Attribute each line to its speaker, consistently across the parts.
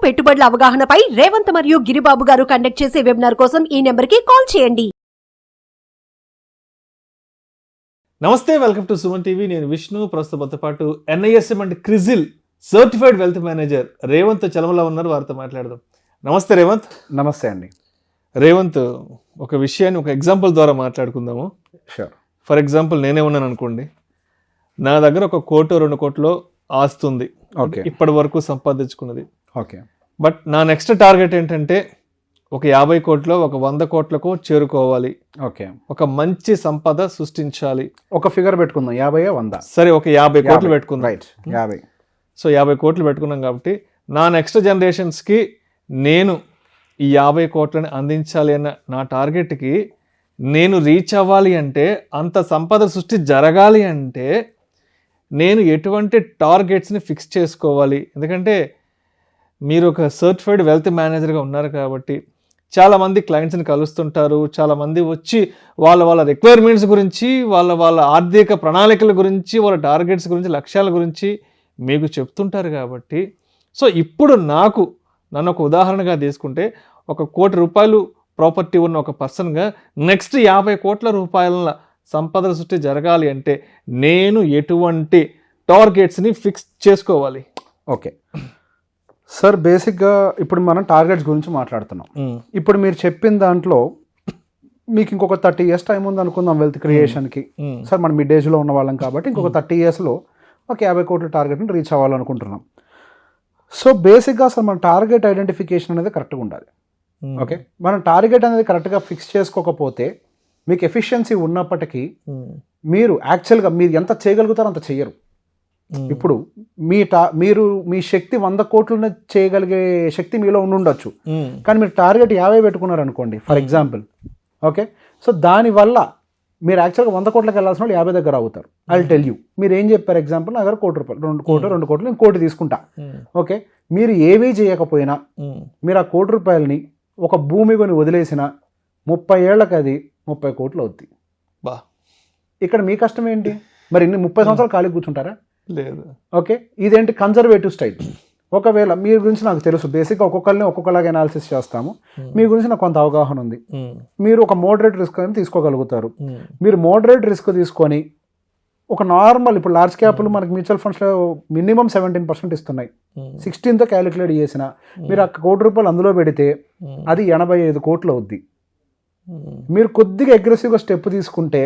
Speaker 1: పెట్టుబడుల అవగాహనపై రేవంత్ మరియు గిరిబాబు గారు కండక్ట్ చేసే వెబినార్ కోసం ఈ నెంబర్కి కాల్ చేయండి.
Speaker 2: నమస్తే, వెల్కమ్ టు సుమన్ టీవీ. నేను విష్ణు. ప్రస్తుతంతో పాటు NISM and CRISIL certified wealth manager Revanth Chalamala ఉన్నారు. వారితో మాట్లాడదాం. నమస్తే రేవంత్.
Speaker 3: నమస్తే అండి.
Speaker 2: రేవంత్, ఒక విషయాన్ని ఒక ఎగ్జాంపుల్ ద్వారా మాట్లాడుకుందాము.
Speaker 3: షూర్.
Speaker 2: ఫర్ ఎగ్జాంపుల్ నేనే ఉన్నాను అనుకోండి. నా దగ్గర 1 కోటి 2 కోట్లో ఆస్తుంది,
Speaker 3: ఓకే,
Speaker 2: ఇప్పటి వరకు సంపాదించుకున్నది.
Speaker 3: ఓకే.
Speaker 2: బట్ నా నెక్స్ట్ టార్గెట్ ఏంటంటే ఒక 50 కోట్లో 100 కోట్లకు చేరుకోవాలి.
Speaker 3: ఓకే.
Speaker 2: ఒక మంచి సంపద సృష్టించాలి.
Speaker 3: ఒక ఫిగర్ పెట్టుకుందాం, 50 100.
Speaker 2: సరే, ఒక 50 కోట్లు పెట్టుకుందాం.
Speaker 3: రైట్, 50.
Speaker 2: సో 50 కోట్లు పెట్టుకున్నాం కాబట్టి నా నెక్స్ట్ జనరేషన్స్కి నేను ఈ 50 కోట్లని అందించాలి అన్న నా టార్గెట్కి నేను రీచ్ అవ్వాలి అంటే, అంత సంపద సృష్టి జరగాలి అంటే నేను ఎటువంటి టార్గెట్స్ని ఫిక్స్ చేసుకోవాలి? ఎందుకంటే మీరు ఒక సర్టిఫైడ్ వెల్త్ మేనేజర్గా ఉన్నారు కాబట్టి చాలామంది క్లయింట్స్ని కలుస్తుంటారు. చాలామంది వచ్చి వాళ్ళ రిక్వైర్మెంట్స్ గురించి, వాళ్ళ ఆర్థిక ప్రణాళికల గురించి, వాళ్ళ టార్గెట్స్ గురించి, లక్ష్యాల గురించి మీకు చెప్తుంటారు. కాబట్టి సో ఇప్పుడు నన్ను ఒక ఉదాహరణగా తీసుకుంటే, 1 కోటి రూపాయలు ప్రాపర్టీ ఉన్న ఒక పర్సన్గా నెక్స్ట్ 50 కోట్ల రూపాయల సంపద సృష్టి జరగాలి అంటే నేను ఎటువంటి టార్గెట్స్ని ఫిక్స్ చేసుకోవాలి?
Speaker 3: ఓకే సార్, బేసిక్గా ఇప్పుడు మనం టార్గెట్స్ గురించి మాట్లాడుతున్నాం. ఇప్పుడు మీరు చెప్పిన దాంట్లో మీకు ఇంకొక 30 years టైం ఉంది అనుకుందాం వెల్త్ క్రియేషన్కి. సార్ మనం మిడ్ ఏజ్లో ఉన్న వాళ్ళం కాబట్టి ఇంకొక 30 yearsలో ఒక 50 కోట్ల టార్గెట్ని రీచ్ అవ్వాలనుకుంటున్నాం. సో బేసిక్గా అసలు మన టార్గెట్ ఐడెంటిఫికేషన్ అనేది కరెక్ట్గా ఉండాలి. ఓకే, మనం టార్గెట్ అనేది కరెక్ట్గా ఫిక్స్ చేసుకోకపోతే మీకు ఎఫిషియన్సీ ఉన్నప్పటికీ మీరు మీరు ఎంత చేయగలుగుతారో అంత చెయ్యరు. ఇప్పుడు మీరు మీ శక్తి 100 కోట్లను చేయగలిగే శక్తి మీలో ఉండొచ్చు, కానీ మీరు టార్గెట్ 50 పెట్టుకున్నారు అనుకోండి ఫర్ ఎగ్జాంపుల్. ఓకే, సో దానివల్ల మీరు యాక్చువల్గా 100 కోట్లకి వెళ్ళాల్సిన వాళ్ళు 50 దగ్గర అవుతారు. ఐ టెల్ యూ, మీరు ఏం చెప్పారు ఎగ్జాంపుల్, నా దగ్గర 1 కోటి రూపాయలు, 2 కోట్లు నేను 1 కోటి తీసుకుంటా. ఓకే, మీరు ఏమీ చేయకపోయినా మీరు ఆ 1 కోటి రూపాయలని ఒక భూమి కొని వదిలేసిన 30 ఏళ్ళకి అది 30 కోట్లు అవుద్ది. ఇక్కడ మీ కష్టం ఏంటి? మరి 30 సంవత్సరాలు ఖాళీ కూర్చుంటారా?
Speaker 2: లేదు.
Speaker 3: ఓకే, ఇదేంటి కన్జర్వేటివ్ స్టైల్. ఒకవేళ మీ గురించి నాకు తెలుసు, బేసిక్గా ఒక్కొక్కరిని ఒక్కొక్కలాగా అనాలిసిస్ చేస్తాము. మీ గురించి నాకు కొంత అవగాహన ఉంది. మీరు ఒక మోడరేట్ రిస్క్ అని తీసుకోగలుగుతారు. మీరు మోడరేట్ రిస్క్ తీసుకొని ఒక నార్మల్, ఇప్పుడు లార్జ్ క్యాప్లు మనకి మ్యూచువల్ ఫండ్స్లో మినిమం 17% ఇస్తున్నాయి. 16తో క్యాలిక్యులేట్ చేసిన మీరు 1 కోటి రూపాయలు అందులో పెడితే అది 85 కోట్లు అవుద్ది. మీరు కొద్దిగా అగ్రెసివ్గా స్టెప్ తీసుకుంటే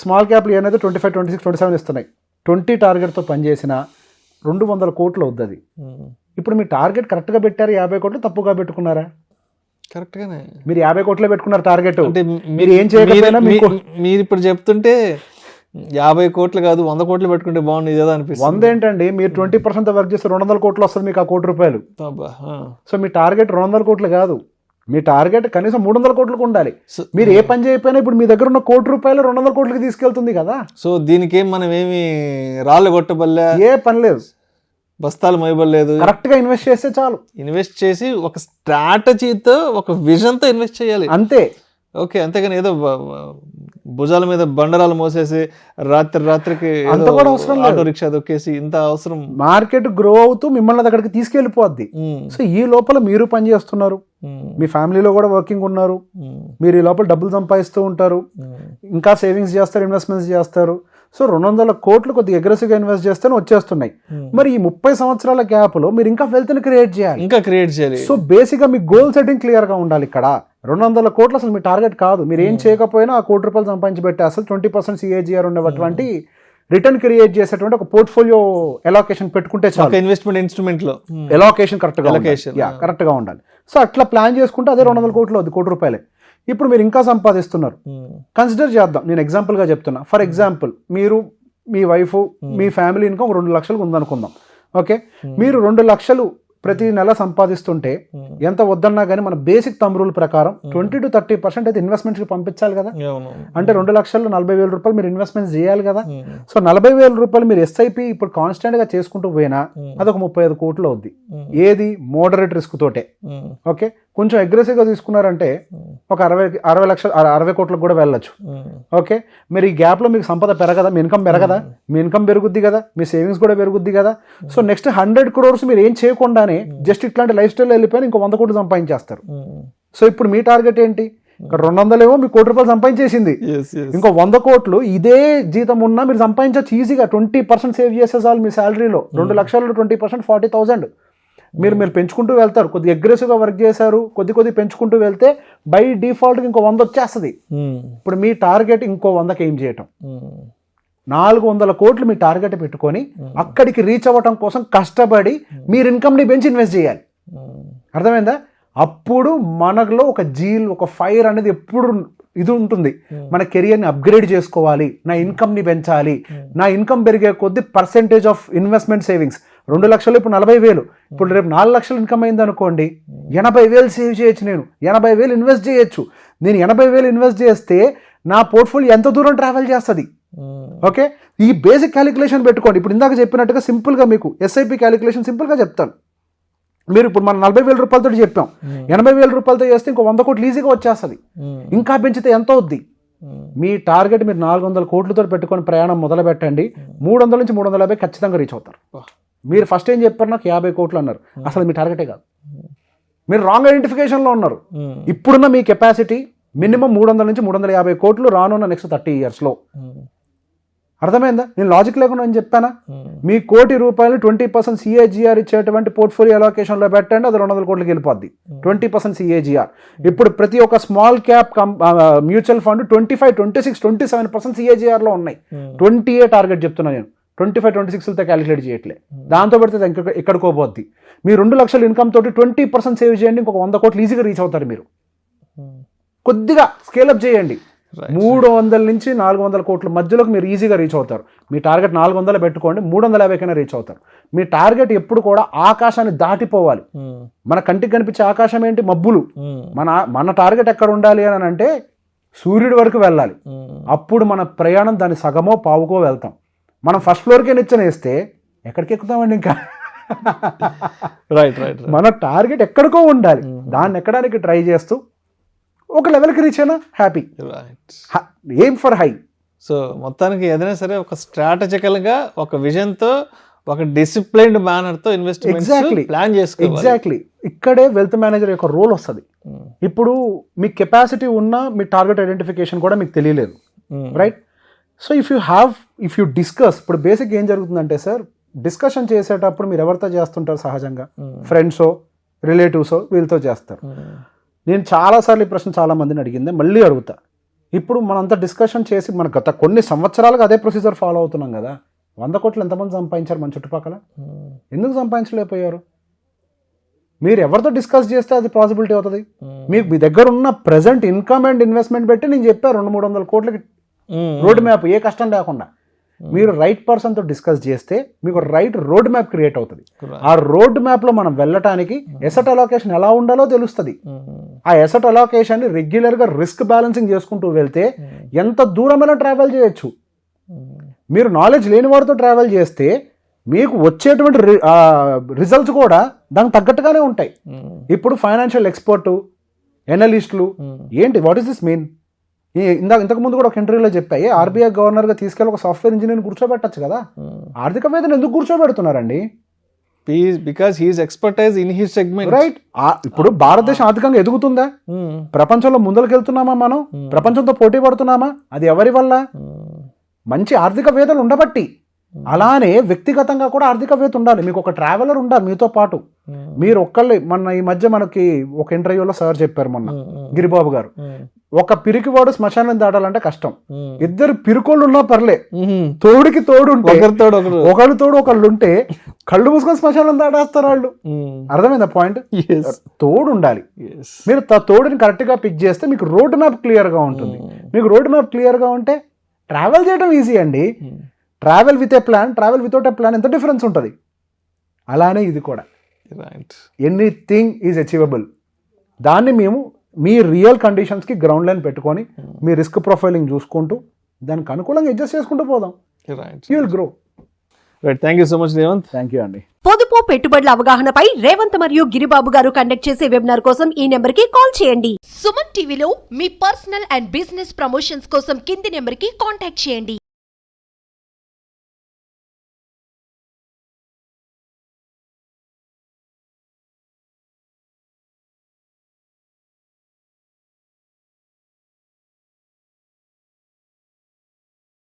Speaker 3: స్మాల్ క్యాప్లు ఏమైతే 25, 26, 27 ఇస్తున్నాయి. 20 టార్గెట్తో పనిచేసిన 200 కోట్లు అవుద్ది అది. ఇప్పుడు మీ టార్గెట్ కరెక్ట్గా పెట్టారు, 50 కోట్లు తప్పుగా పెట్టుకున్నారా?
Speaker 2: కరెక్ట్గానే
Speaker 3: మీరు 50 కోట్లే పెట్టుకున్నారు టార్గెట్.
Speaker 2: అంటే
Speaker 3: మీరు ఏం చేయకపోయినా
Speaker 2: మీరు ఇప్పుడు చెప్తుంటే 50 కోట్లు కాదు 100 కోట్లు పెట్టుకుంటే బాగుంది కదా అనిపిస్తుంది.
Speaker 3: 100 ఏంటండి, మీరు 20% వర్క్ చేస్తే 200 కోట్లు వస్తుంది మీకు ఆ 1 కోటి రూపాయలు. సో మీ టార్గెట్ 200 కోట్లు కాదు, మీ టార్గెట్ కనీసం 300 కోట్లకు ఉండాలి. మీరు ఏ పని చేయకపోయినా ఇప్పుడు మీ దగ్గర ఉన్న 1 కోటి రూపాయలు 200 కోట్లకి తీసుకెళ్తుంది కదా.
Speaker 2: సో దీనికి మనం ఏమి రాళ్ళు కొట్టబల్లే,
Speaker 3: ఏ పని లేదు,
Speaker 2: బస్తాలు మోయబడలేదు.
Speaker 3: కరెక్ట్గా ఇన్వెస్ట్ చేస్తే చాలు.
Speaker 2: ఇన్వెస్ట్ చేసి ఒక స్ట్రాటజీతో, ఒక విజన్తో ఇన్వెస్ట్ చేయాలి అంతే. ఓకే, అంతేగాని ఏదో భుజాల మీద బండరాలు మోసేసి రాత్రికి ఆటో రిక్షా దొక్కేసి ఇంత అవసరం.
Speaker 3: మార్కెట్ గ్రో అవుతూ మిమ్మల్ని అక్కడికి తీసుకెళ్ళిపోద్ది. సో ఈ లోపల మీరు పని చేస్తున్నారు, మీ ఫ్యామిలీలో కూడా వర్కింగ్ ఉన్నారు, మీరు ఈ లోపల డబ్బులు సంపాదిస్తూ ఉంటారు, ఇంకా సేవింగ్స్ చేస్తారు, ఇన్వెస్ట్మెంట్స్ చేస్తారు. సో 200 కోట్లు కొద్దిగా అగ్రెసివ్గా ఇన్వెస్ట్ చేస్తేనే వచ్చేస్తున్నాయి. మరి ఈ 30 సంవత్సరాల గ్యాప్లో మీరు ఇంకా వెల్త్ని క్రియేట్ చేయాలి. సో బేసిక్గా మీ గోల్ సెట్టింగ్ క్లియర్గా ఉండాలి. ఇక్కడ 200 కోట్లు అసలు మీ టార్గెట్ కాదు. మీరు ఏం చేయకపోయినా ఆ 1 కోటి రూపాయలు సంపాదించి పెట్టే అసలు 20% CAGR ఉండేటువంటి రిటర్న్ క్రియేట్ చేసేటువంటి ఒక పోర్ట్ఫోలియో ఎలాకేషన్ పెట్టుకుంటే చాలు.
Speaker 2: ఇన్వెస్ట్మెంట్ ఇన్స్ట్రుమెంట్ లో
Speaker 3: ఎలాకేషన్ కరెక్ట్గా ఉండాలి. సో అట్లా ప్లాన్ చేసుకుంటే అదే 200 కోట్లు అవుతుంది, 1 కోటి రూపాయలే. ఇప్పుడు మీరు ఇంకా సంపాదిస్తున్నారు, కన్సిడర్ చేద్దాం, నేను ఎగ్జాంపుల్గా చెప్తున్నా. ఫర్ ఎగ్జాంపుల్ మీరు, మీ వైఫ్, మీ ఫ్యామిలీ ఇన్కమ్ 2 లక్షలకు ఉందనుకుందాం. ఓకే, మీరు 2 లక్షలు ప్రతి నెల సంపాదిస్తుంటే ఎంత వద్దన్నా కానీ మన బేసిక్ థంబ్ రూల్ ప్రకారం 20 to 30% అయితే ఇన్వెస్ట్మెంట్స్కి పంపించాలి కదా. అంటే 2 లక్షల్లో 40,000 రూపాయలు మీరు ఇన్వెస్ట్మెంట్స్ చేయాలి కదా. సో 40,000 రూపాయలు మీరు SIP ఇప్పుడు కాన్స్టెంట్గా చేసుకుంటూ పోయినా అదొక 35 కోట్లు అవుద్ది. ఏది? మోడరేట్ రిస్క్ తోటే. ఓకే, కొంచెం అగ్రెసివ్గా తీసుకున్నారంటే ఒక 60 కోట్లకు కూడా వెళ్ళొచ్చు. ఓకే, మీరు ఈ గ్యాప్లో మీకు సంపద పెరగదా, మీ ఇన్కమ్ పెరగదా, మీ ఇన్కమ్ పెరుగుద్ది కదా, మీ సేవింగ్స్ కూడా పెరుగుద్ది కదా. సో నెక్స్ట్ 100 crores మీరు ఏం చేయకుండానే జస్ట్ ఇట్లాంటి లైఫ్ స్టైల్ వెళ్ళిపోయి ఇంకో 100 కోట్లు సంపాదించేస్తారు. సో ఇప్పుడు మీ టార్గెట్ ఏంటి? ఇక్కడ 200 ఏమో మీకు 1 కోటి రూపాయలు సంపాదించేసింది, ఇంకో 100 కోట్లు ఇదే జీతం ఉన్నా మీరు సంపాదించవచ్చు ఈజీగా. 20% సేవ్ చేసేసాలి మీ శాలరీలో. 2 లక్షలు 20% 40,000 మీరు పెంచుకుంటూ వెళ్తారు. కొద్దిగా అగ్రెసివ్గా వర్క్ చేశారు, కొద్ది పెంచుకుంటూ వెళ్తే బై డిఫాల్ట్గా ఇంకో 100 వచ్చేస్తుంది. ఇప్పుడు మీ టార్గెట్ ఇంకో 100కి ఏం చేయటం, 400 కోట్లు మీ టార్గెట్ పెట్టుకొని అక్కడికి రీచ్ అవ్వటం కోసం కష్టపడి మీరు ఇన్కమ్ని పెంచి ఇన్వెస్ట్ చేయాలి. అర్థమైందా? అప్పుడు మనలో ఒక జీల్, ఒక ఫైర్ అనేది ఎప్పుడు ఇది ఉంటుంది. మన కెరియర్ని అప్గ్రేడ్ చేసుకోవాలి, నా ఇన్కమ్ని పెంచాలి, నా ఇన్కమ్ పెరిగే కొద్ది పర్సెంటేజ్ ఆఫ్ ఇన్వెస్ట్మెంట్ సేవింగ్స్. 2 లక్షలు ఇప్పుడు 40,000, ఇప్పుడు రేపు 4 లక్షలు ఇన్కమ్ అయింది అనుకోండి, 80,000 సేవ్ చేయొచ్చు. నేను 80,000 ఇన్వెస్ట్ చేయొచ్చు. నేను 80,000 ఇన్వెస్ట్ చేస్తే నా పోర్ట్ఫోలియో ఎంత దూరం ట్రావెల్ చేస్తుంది? ఓకే, ఈ బేసిక్ క్యాలిక్యులేషన్ పెట్టుకోండి. ఇప్పుడు ఇందాక చెప్పినట్టుగా సింపుల్గా మీకు ఎస్ఐపి క్యాలిక్యులేషన్ సింపుల్గా చెప్తాను. మీరు ఇప్పుడు మనం 40,000 రూపాయలతో చెప్పాం, 80,000 రూపాయలతో చేస్తే ఇంకో 100 కోట్లు ఈజీగా వచ్చేస్తుంది. ఇంకా పెంచితే ఎంత అవుద్ది? మీ టార్గెట్ మీరు 400 కోట్లతో పెట్టుకొని ప్రయాణం మొదలు పెట్టండి. 300 నుంచి 350 ఖచ్చితంగా రీచ్ అవుతారు. మీరు ఫస్ట్ ఏం చెప్పారు? నాకు 50 కోట్లు అన్నారు. అసలు మీ టార్గెటే కాదు, మీరు రాంగ్ ఐడెంటిఫికేషన్లో ఉన్నారు. ఇప్పుడున్న మీ కెపాసిటీ మినిమం 300 నుంచి 350 కోట్లు రానున్న నెక్స్ట్ 30 yearsలో. అర్థమైందా? నేను లాజిక్ లేకుండా నేను చెప్పానా? మీ 1 కోటి రూపాయలు 20% CAGR ఇచ్చేటువంటి పోర్ట్ఫోలియో అలొకేషన్లో పెట్టండి, అది 200 కోట్లకి వెళ్ళిపోద్ది. 20% CAGR. ఇప్పుడు ప్రతి ఒక్క స్మాల్ క్యాప్ మ్యూచువల్ ఫండ్ 25, 26, 27% CAGRలో ఉన్నాయి. 28 టార్గెట్ చెప్తున్నా నేను, 25, 26తో క్యాలిక్యులేట్ చేయట్లే. దాంతో పెడితే ఎక్కడికో పోద్ది. మీ 2 లక్షల ఇన్కమ్ తోటి 20% సేవ్ చేయండి, ఇంకొక 100 కోట్లు ఈజీగా రీచ్ అవుతారు. మీరు కొద్దిగా స్కేలప్ చేయండి. 300 నుంచి 400 కోట్ల మధ్యలోకి మీరు ఈజీగా రీచ్ అవుతారు. మీ టార్గెట్ 400 పెట్టుకోండి, 350 కైనా రీచ్ అవుతారు. మీ టార్గెట్ ఎప్పుడు కూడా ఆకాశాన్ని దాటిపోవాలి. మన కంటికి కనిపించే ఆకాశం ఏంటి? మబ్బులు. మన టార్గెట్ ఎక్కడ ఉండాలి అని అంటే సూర్యుడి వరకు వెళ్ళాలి. అప్పుడు మన ప్రయాణం దాని సగమో పావుకో వెళ్తాం. మనం ఫస్ట్ ఫ్లోర్కే నిచ్చెనేస్తే ఎక్కడికి ఎక్కుతామండి ఇంకా? మన టార్గెట్ ఎక్కడికో ఉండాలి, దాన్ని ఎక్కడానికి ట్రై చేస్తూ ఒక లెవెల్కి రీచ్ అయినా happy. Aim for high.
Speaker 2: So మొత్తానికి ఏదైనా సరే ఒక స్ట్రాటజికల్గా, ఒక విజన్తో, ఒక డిసిప్లైన్డ్ మేనర్తో ఇన్వెస్ట్మెంట్ ప్లాన్ చేసుకోవాలి.
Speaker 3: ఎగ్జాక్ట్లీ. ఇక్కడే వెల్త్ మేనేజర్ యొక్క రోల్ వస్తుంది. ఇప్పుడు మీ కెపాసిటీ ఉన్న మీ టార్గెట్ ఐడెంటిఫికేషన్ కూడా మీకు తెలియలేదు, right? So if you discuss, ఇప్పుడు బేసిక్ ఏం జరుగుతుందంటే సార్, డిస్కషన్ చేసేటప్పుడు మీరు ఎవరితో చేస్తుంటారు? సహజంగా ఫ్రెండ్సో, రిలేటివ్సో, వీళ్ళతో చేస్తారు. నేను చాలాసార్లు ఈ ప్రశ్న చాలా మందిని అడిగిందే, మళ్ళీ అడుగుతా. ఇప్పుడు మనంతా డిస్కషన్ చేసి మన గత కొన్ని సంవత్సరాలుగా అదే ప్రొసీజర్ ఫాలో అవుతున్నాం కదా. 100 కోట్లు ఎంతమంది సంపాదించారు మన చుట్టుపక్కల? ఎందుకు సంపాదించలేకపోయారు? మీరు ఎవరితో డిస్కస్ చేస్తే అది పాసిబిలిటీ అవుతుంది. మీకు మీ దగ్గర ఉన్న ప్రెసెంట్ ఇన్కమ్ అండ్ ఇన్వెస్ట్మెంట్ పెట్టి నేను చెప్పాను 200-300 కోట్లకి రోడ్ మ్యాప్, ఏ కష్టం లేకుండా. మీరు రైట్ పర్సన్తో డిస్కస్ చేస్తే మీకు రైట్ రోడ్ మ్యాప్ క్రియేట్ అవుతుంది. ఆ రోడ్ మ్యాప్లో మనం వెళ్ళటానికి ఎసెట్ అలొకేషన్ ఎలా ఉండాలో తెలుస్తుంది. ఆ ఎసెట్ అలొకేషన్ని రెగ్యులర్గా రిస్క్ బ్యాలెన్సింగ్ చేసుకుంటూ వెళ్తే ఎంత దూరమైనా ట్రావెల్ చేయొచ్చు. మీరు నాలెడ్జ్ లేని వారితో ట్రావెల్ చేస్తే మీకు వచ్చేటువంటి రిజల్ట్స్ కూడా దానికి తగ్గట్టుగానే ఉంటాయి. ఇప్పుడు ఫైనాన్షియల్ ఎక్స్పర్టు, ఎనలిస్టులు ఏంటి, వాట్ ఈస్ దిస్ మీన్? ఇంతకుముందు కూడా ఒక ఇంటర్వ్యూలో చెప్పాయి, ఆర్బీఐ గవర్నర్గా తీసుకెళ్ళి ఒక సాఫ్ట్వేర్ ఇంజనీర్ని కూర్చోబెట్టచ్చు కదా. ఆర్థికవేత్తను ఎందుకు కూర్చోబెడుతున్నారండి?
Speaker 2: Because his expertise in his segment,
Speaker 3: right? ఇప్పుడు భారతదేశం ఆర్థికంగా ఎదుగుతుందా? ప్రపంచంలో ముందరికి వెళ్తున్నామా? మనం ప్రపంచంతో పోటీ పడుతున్నామా? అది ఎవరి వల్ల? మంచి ఆర్థికవేత్తలు ఉండబట్టి. అలానే వ్యక్తిగతంగా కూడా ఆర్థికవేత్త ఉండాలి. మీకు ఒక ట్రావెలర్ ఉండాలి మీతో పాటు. మీరు ఒక్కళ్ళే, ఈ మధ్య మనకి ఒక ఇంటర్వ్యూలో సార్ చెప్పారు మొన్న, గిరిబాబు గారు, ఒక పిరికివాడు శ్మశానం దాటాలంటే కష్టం. 2 పిరుకోళ్ళు ఉన్నా పర్లే, తోడుకి తోడు ఉంటే, ఒకళ్ళు తోడు ఒకళ్ళు ఉంటే కళ్ళు మూసుకొని శ్మశానం దాటేస్తారు వాళ్ళు. అర్థమైందా పాయింట్? తోడు ఉండాలి. మీరు తోడుని కరెక్ట్ గా పిక్ చేస్తే మీకు రోడ్ మ్యాప్ క్లియర్ గా ఉంటుంది. మీకు రోడ్ మ్యాప్ క్లియర్ గా ఉంటే ట్రావెల్ చేయడం ఈజీ అండి. Travel with a plan, travel without a plan ఎంత డిఫరెన్స్ ఉంటుంది. అలానే ఇది కూడా, ఎనీథింగ్ ఈజ్ అచీవబుల్. దాన్ని మేము మీ రియల్ కండిషన్స్కి గ్రౌండ్ లైన్ పెట్టుకొని మీ రిస్క్ ప్రొఫైలింగ్ చూసుకుంటూ దానికి అనుకూలంగా అడ్జస్ట్ చేసుకుంటూ పోదాం. You will grow.
Speaker 2: Thank you so much Revanth.
Speaker 3: Thank you అండి.
Speaker 1: పొదుపు పెట్టుబడుల అవగాహనపై రేవంత్ మరియు గిరిబాబు గారు కండక్ట్ చేసే వెబినార్ కోసం ఈ నెంబర్ కి కాల్ చేయండి. సుమన్ టీవీలో మీ పర్సనల్ అండ్ బిజినెస్ ప్రమోషన్స్ కోసం కింది నెంబర్ కి కాంటాక్ట్ చేయండి.